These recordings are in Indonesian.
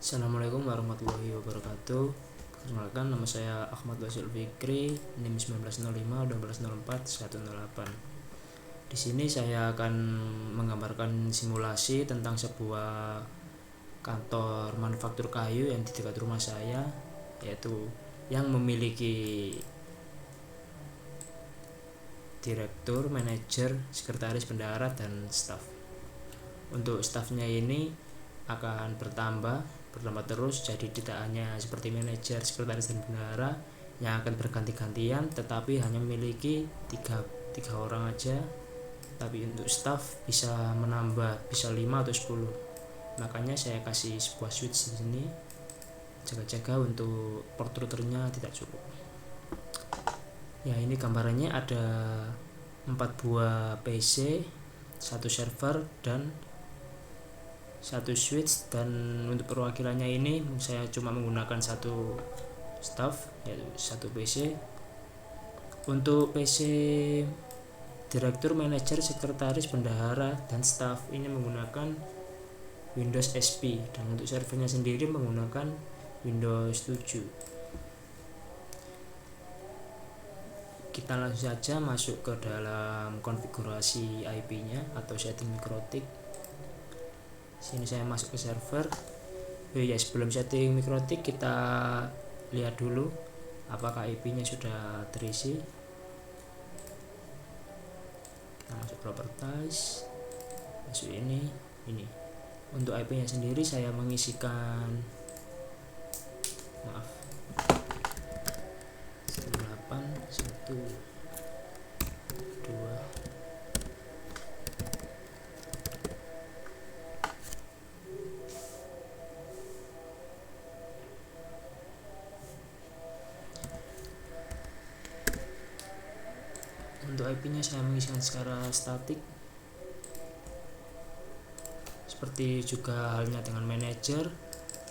Assalamualaikum warahmatullahi wabarakatuh. Perkenalkan, nama saya Ahmad Wasil Fikri, NIM 1905-1204-108. Di sini saya akan menggambarkan simulasi tentang sebuah kantor manufaktur kayu yang di dekat rumah saya, yaitu yang memiliki direktur, manajer, sekretaris, bendahara, dan staf. Untuk stafnya ini akan bertambah terus, jadi tidak hanya seperti manajer, sekretaris, dan bendahara yang akan berganti-gantian, tetapi hanya memiliki tiga orang aja. Tapi untuk staf bisa menambah, bisa 5 atau 10. Makanya saya kasih sebuah switch di sini, jaga-jaga untuk port routernya tidak cukup. Ya, ini gambarannya ada 4 buah PC, 1 server, dan 1 switch. Dan untuk perwakilannya ini saya cuma menggunakan 1 staff, yaitu 1 PC. Untuk PC direktur, manajer, sekretaris, bendahara, dan staff ini menggunakan Windows XP, dan untuk servernya sendiri menggunakan Windows 7. Kita langsung saja masuk ke dalam konfigurasi IP-nya atau setting mikrotik. Sini saya masuk ke server. Sebelum setting mikrotik kita lihat dulu apakah IP-nya sudah terisi. Kita masuk properties, masuk ini. Untuk IP-nya sendiri saya mengisikan 108.1.2. Untuk IP-nya saya mengisikan secara statik, seperti juga halnya dengan manajer,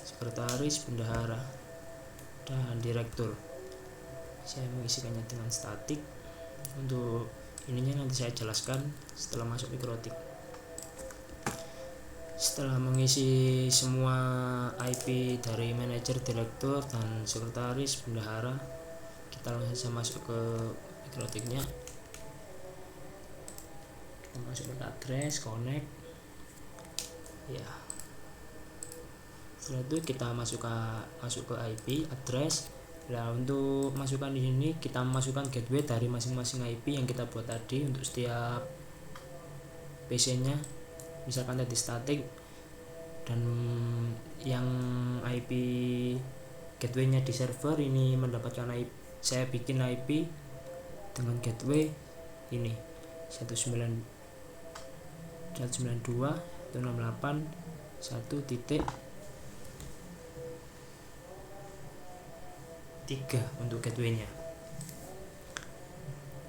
sekretaris, bendahara, dan direktur. Saya mengisikannya dengan statik. Untuk ininya nanti saya jelaskan setelah masuk mikrotik. Setelah mengisi semua IP dari manajer, direktur, dan sekretaris, bendahara, kita langsung saja masuk ke mikrotiknya. Kita masuk ke address, connect. Ya. Setelah itu kita masuk ke IP address. Nah, untuk masukkan di sini kita masukkan gateway dari masing-masing IP yang kita buat tadi untuk setiap PC-nya. Misalkan tadi static, dan yang IP gateway-nya di server ini mendapatkan IP. Saya bikin IP dengan gateway ini 192.168.1.3 untuk gateway-nya.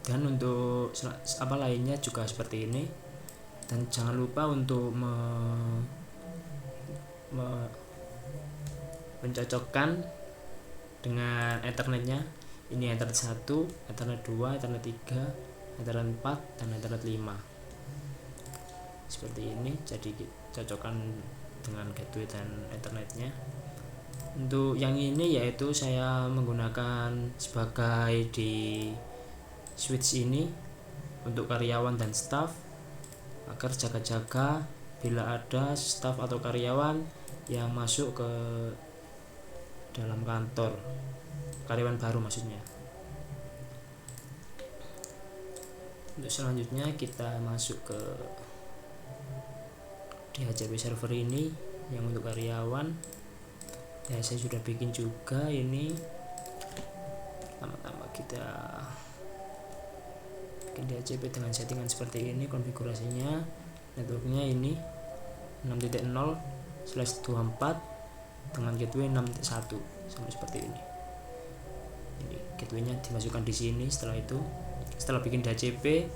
Dan untuk apa lainnya juga seperti ini. Dan jangan lupa untuk mencocokkan dengan ethernetnya. Ini ethernet 1, ethernet 2, ethernet 3, ethernet 4, dan ethernet 5. Seperti ini, jadi cocokkan dengan gateway dan ethernetnya. Untuk yang ini yaitu saya menggunakan sebagai di switch ini untuk karyawan dan staff, agar jaga-jaga bila ada staff atau karyawan yang masuk ke dalam kantor, karyawan baru maksudnya. Untuk selanjutnya kita masuk ke DHCP server ini yang untuk karyawan. Ya, saya sudah bikin juga ini. Pertama-tama kita bikin DHCP dengan settingan seperti ini. Konfigurasinya networknya ini 6.0/24 dengan gateway 6.1 sampai seperti ini. Ini gateway-nya dimasukkan di sini. Setelah bikin DHCP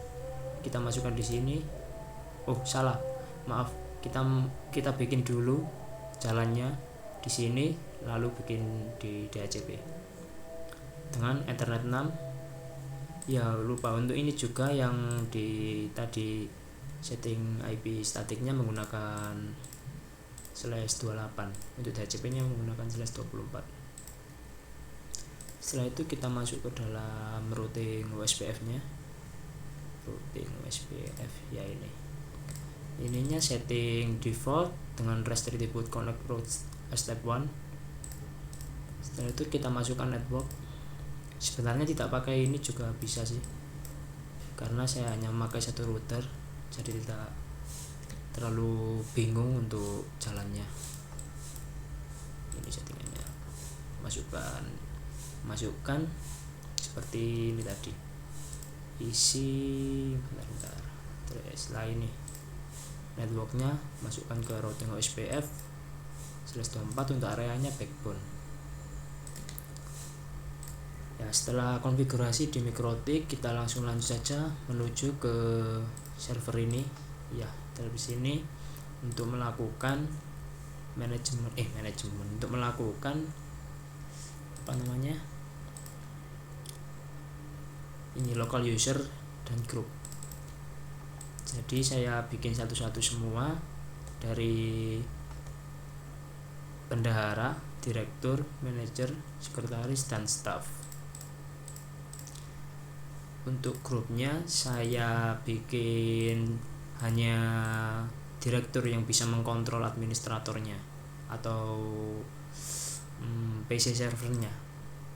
kita masukkan di sini. Maaf, kita bikin dulu jalannya di sini, lalu bikin di DHCP dengan Ethernet 6. Ya, lupa untuk ini juga yang di tadi setting IP statiknya menggunakan /28. Untuk DHCP nya menggunakan /24. Setelah itu kita masuk ke dalam routing USBF nya, routing USBF ya ininya setting default dengan restricted boot connect route step 1. Setelah itu kita masukkan network. Sebenarnya tidak pakai ini juga bisa sih, karena saya hanya memakai satu router, jadi tidak terlalu bingung untuk jalannya. Ini settingannya, masukkan seperti ini tadi, isi bentar. Terus setelah ini networknya masukkan ke routing OSPF /24 untuk areanya backbone. Ya, setelah konfigurasi di MikroTik, kita langsung lanjut saja menuju ke server ini. Ya, dari sini untuk melakukan manajemen untuk melakukan ini local user dan group. Jadi saya bikin satu-satu semua, dari bendahara, direktur, manajer, sekretaris, dan staff. Untuk grupnya saya bikin hanya direktur yang bisa mengkontrol administratornya atau PC servernya,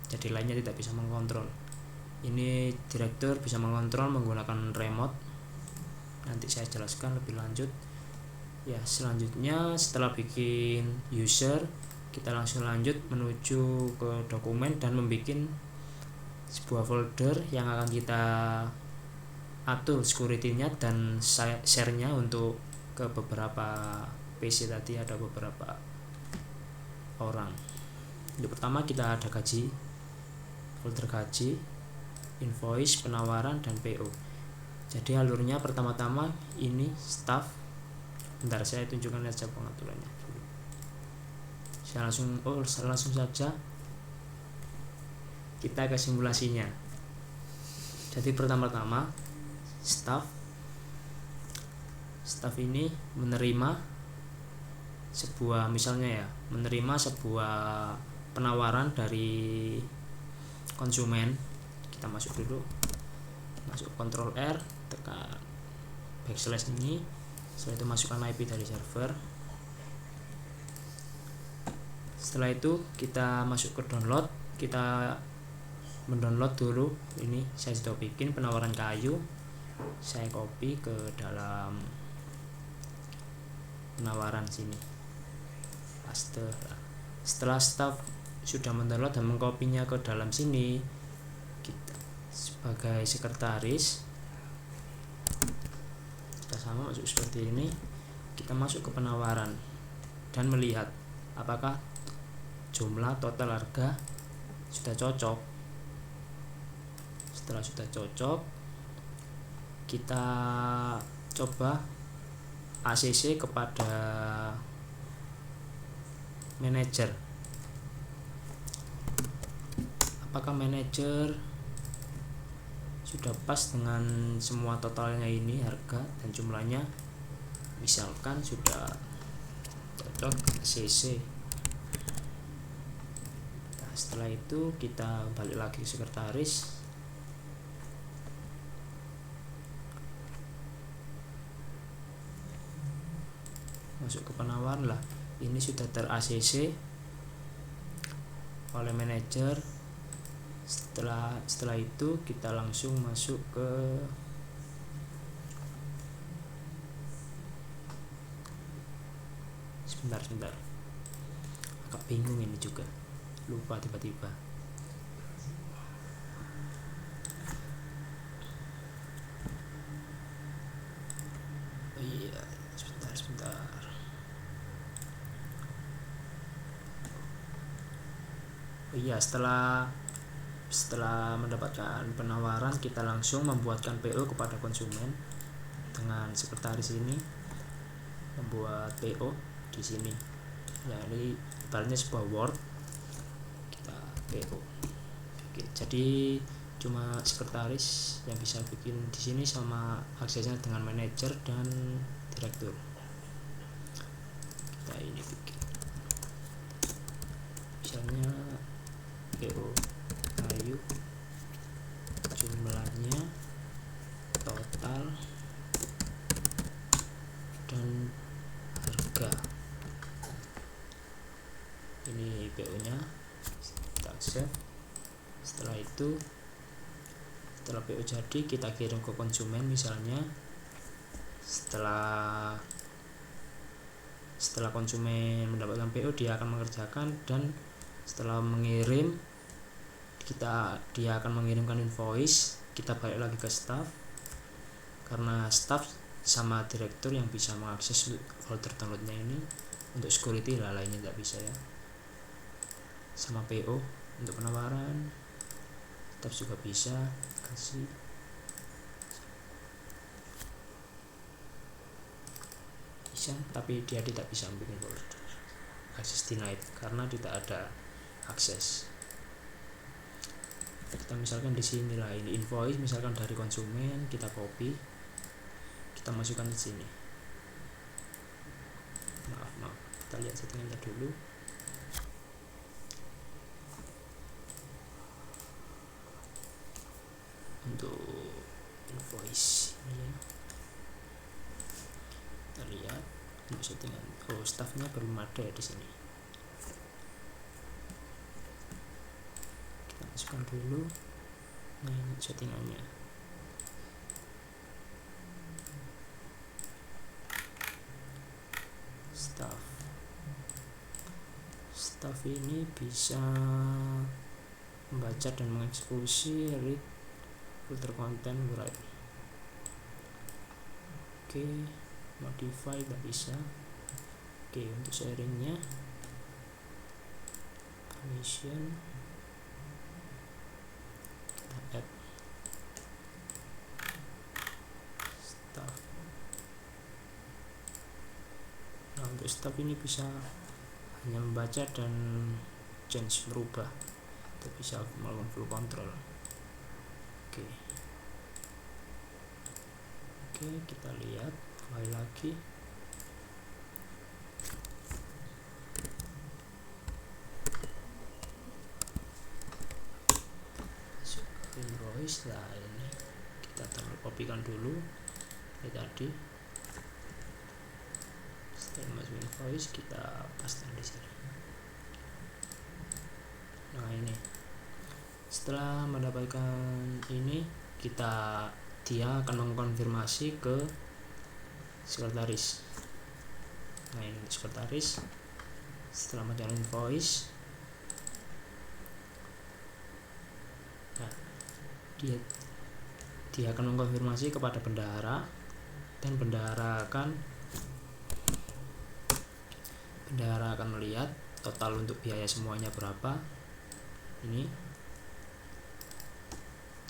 jadi lainnya tidak bisa mengkontrol. Ini direktur bisa mengontrol menggunakan remote, nanti saya jelaskan lebih lanjut. Ya, selanjutnya setelah bikin user, kita langsung lanjut menuju ke dokumen dan membuat sebuah folder yang akan kita atur security-nya dan share-nya untuk ke beberapa PC. Tadi ada beberapa orang. Untuk pertama kita ada gaji, folder gaji, invoice, penawaran, dan PO. Jadi alurnya pertama-tama ini staff. Bentar, saya tunjukkan saja pengaturannya. Saya langsung saja kita ke simulasinya. Jadi pertama-tama staff ini menerima sebuah, misalnya ya, menerima sebuah penawaran dari konsumen. Kita masuk dulu, masuk Ctrl R, tekan backslash ini. Setelah itu masukkan IP dari server. Setelah itu kita masuk ke download, kita mendownload dulu. Ini saya sudah bikin penawaran kayu, saya copy ke dalam penawaran sini, paste. Setelah staff sudah mendownload dan mengkopinya ke dalam sini, kita sebagai sekretaris kita sama masuk seperti ini. Kita masuk ke penawaran dan melihat apakah jumlah total harga sudah cocok. Setelah sudah cocok, kita coba ACC kepada manajer. Apakah manajer sudah pas dengan semua totalnya ini, harga dan jumlahnya? Misalkan sudah cocok, ACC. Nah, setelah itu kita balik lagi ke sekretaris. Masuk ke penawaran lah, ini sudah ter ACC oleh manajer. Setelah itu kita langsung masuk ke sebentar agak bingung ini juga, lupa tiba-tiba. Oh iya, sebentar. Oh iya, setelah mendapatkan penawaran, kita langsung membuatkan PO kepada konsumen dengan sekretaris ini, membuat PO di sini. Ya, ini ibaratnya sebuah Word, kita PO. Oke, jadi cuma sekretaris yang bisa bikin di sini, sama aksesnya dengan manajer dan direktur. Kita ini bikin misalnya PO Ayu, jumlahnya, total, dan harga. Ini PO nya kita save. Setelah itu, setelah PO jadi, kita kirim ke konsumen. Misalnya setelah konsumen mendapatkan PO, dia akan mengerjakan, dan setelah mengirim dia akan mengirimkan invoice. Kita balik lagi ke staff, karena staff sama direktur yang bisa mengakses folder downloadnya ini. Untuk security lainnya tidak bisa ya. Sama PO untuk penawaran staff juga bisa kasih. Bisa, tapi dia tidak bisa bikin folder. Akses denied karena tidak ada akses. Kita misalkan di sini lah, ini invoice misalkan dari konsumen, kita copy, kita masukkan di sini. Maaf, kita lihat settingannya dulu. Untuk invoice ini kita lihat untuk settingan. Staffnya belum ada ya di sini. Kita masukkan dulu. Nah, ini settingannya. Staff ini bisa membaca dan mengeksekusi read filter content write. Oke, modify tidak bisa. Oke, untuk sharingnya permission kita add staff. Nah, untuk staff ini bisa hanya membaca dan change, merubah, tidak bisa melakukan full control. Oke, kita lihat kembali lagi. Masuk ke invoice. Nah, ini kita kopikan dulu ini tadi. Setelah masuk invoice, kita pastekan di sini. Nah, ini setelah mendapatkan ini, dia akan mengkonfirmasi ke sekretaris. Nah, ini sekretaris. Setelah menjalankan invoice, nah, dia akan mengkonfirmasi kepada bendahara, dan bendahara akan melihat total untuk biaya semuanya berapa. Ini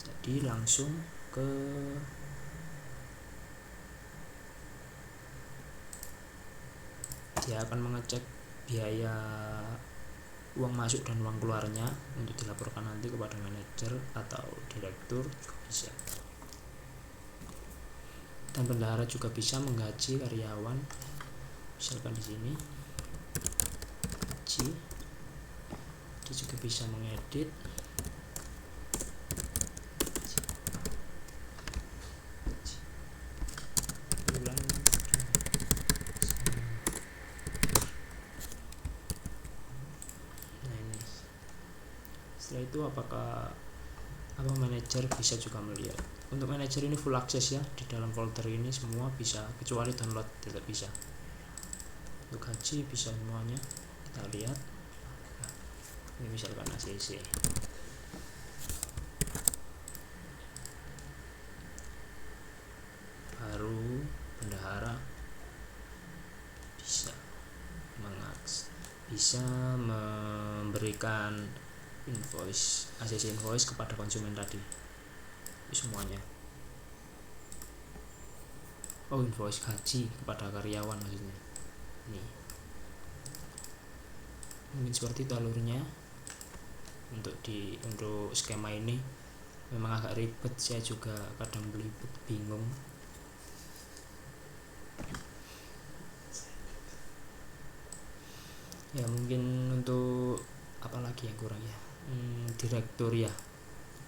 jadi langsung ke dia akan mengecek biaya uang masuk dan uang keluarnya untuk dilaporkan nanti kepada manajer atau direktur juga bisa. Dan bendahara juga bisa menggaji karyawan. Misalkan di sini gaji, dia juga bisa mengedit bulan. Nah, ini setelah itu apa manajer bisa juga melihat. Untuk manajer ini full access ya, di dalam folder ini semua bisa, kecuali download tidak bisa. Untuk gaji bisa semuanya, kita lihat. Nah, ini misalkan ACC, baru bendahara bisa memberikan invoice, ACC invoice kepada konsumen tadi. Ini semuanya. Invoice gaji kepada karyawan maksudnya. Ini mungkin seperti itu alurnya. Untuk skema ini memang agak ribet, saya juga kadang belibet, bingung. Ya mungkin untuk apa lagi yang kurang ya, direktur ya.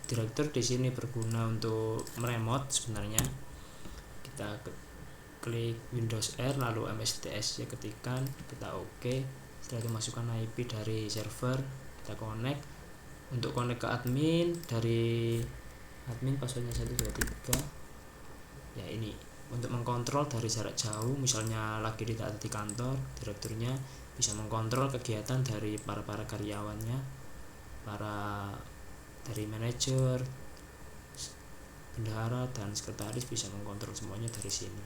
Direktur di sini berguna untuk meremote sebenarnya. Kita klik Windows R lalu MSDS ya, ketikan, kita oke. Setelah itu masukkan IP dari server, kita connect. Untuk connect ke admin, dari admin passwordnya 123 ya. Ini untuk mengkontrol dari jarak jauh, misalnya lagi tidak ada di kantor, direkturnya bisa mengkontrol kegiatan dari para karyawannya, dari manajer, bendahara, dan sekretaris, bisa mengkontrol semuanya dari sini.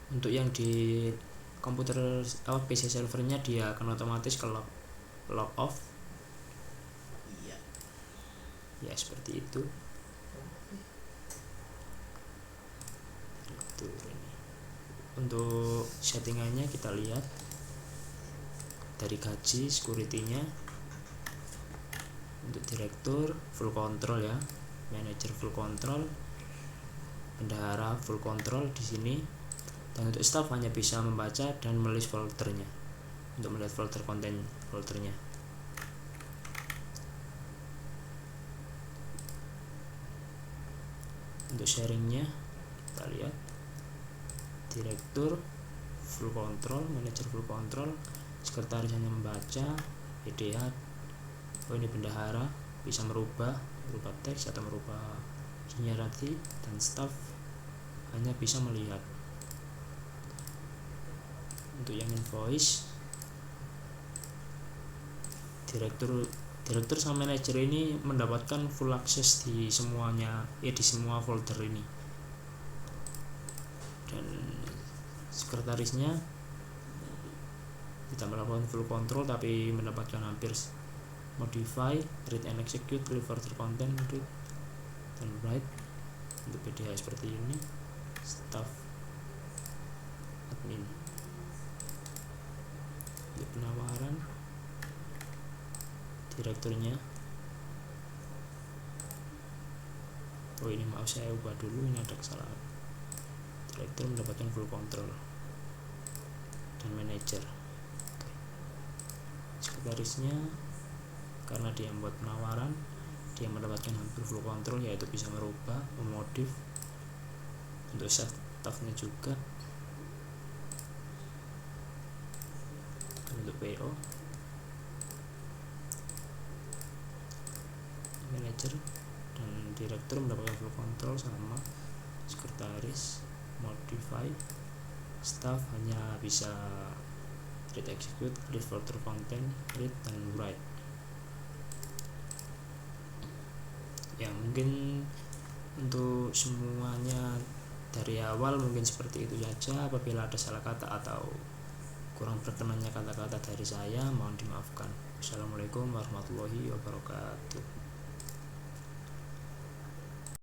Untuk yang di komputer PC servernya, dia akan otomatis ke log off ya, seperti itu. Untuk settingannya kita lihat dari gaji, security-nya. Untuk direktur full control ya, manager full control, bendahara full control di sini. Dan untuk staff hanya bisa membaca dan menulis foldernya, untuk melihat konten foldernya. Untuk sharingnya kita lihat direktur full control, manager full control, sekretaris hanya membaca, PDH, ini bendahara bisa merubah teks atau merubah sinyalati, dan staff hanya bisa melihat. Untuk yang invoice, direktur sama manajer ini mendapatkan full access di semuanya, di semua folder ini. Dan sekretarisnya tidak melakukan full control tapi mendapatkan hampir modify, read and execute, clear further content, read dan write. Untuk PDH seperti ini. Staff, admin. Untuk penawaran, direkturnya, ini maaf saya ubah dulu, ini ada kesalahan. Direktur mendapatkan full control dan manager. Sekretarisnya, karena dia membuat penawaran, dia mendapatkan hampir full control, yaitu bisa merubah, memodif. Untuk staffnya juga. Untuk PO, manager dan direktur mendapatkan full control sama. Sekretaris modify, staff hanya bisa read, execute, clear further content, read dan write. Ya mungkin untuk semuanya dari awal mungkin seperti itu saja. Apabila ada salah kata atau kurang berkenannya kata-kata dari saya, mohon dimaafkan. Assalamualaikum warahmatullahi wabarakatuh.